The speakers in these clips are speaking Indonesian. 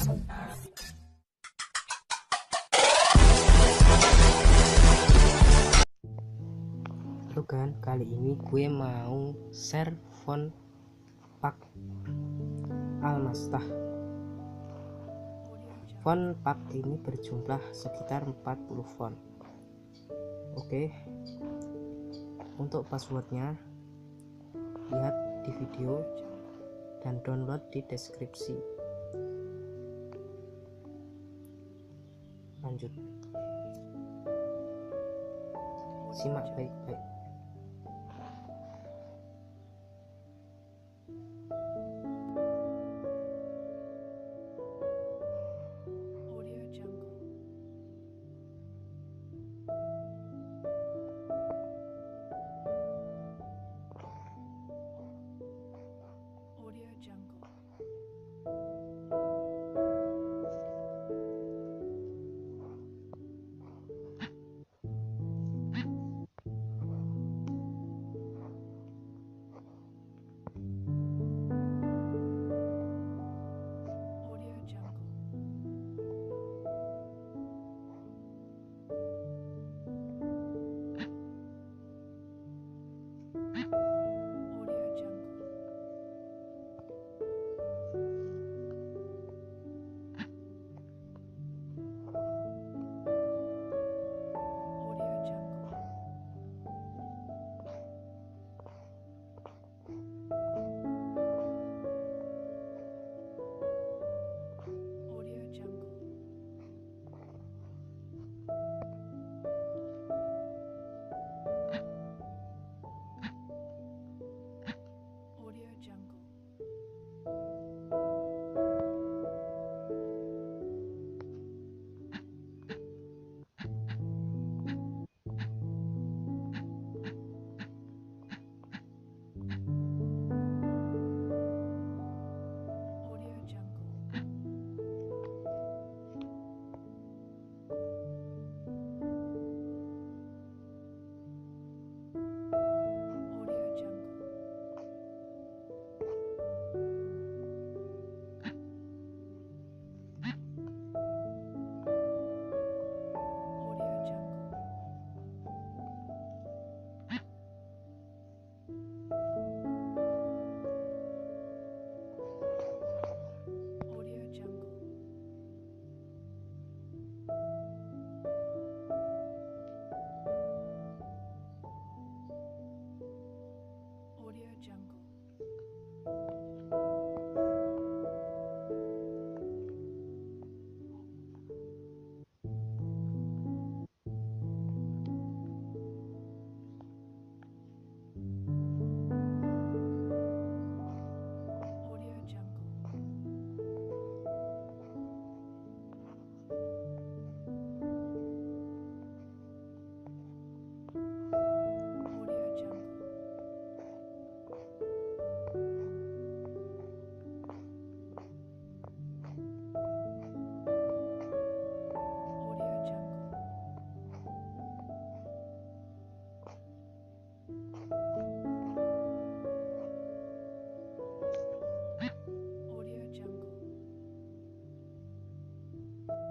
Halo kan, kali ini gue mau share font pak Almastah. Font pak ini berjumlah sekitar 40 font. Oke, untuk passwordnya lihat di video dan download di deskripsi. Lanjut, simak baik-baik.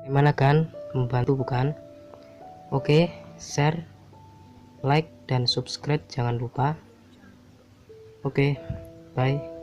Gimana kan? Membantu bukan? Oke, share, like, dan subscribe jangan lupa. Oke, bye.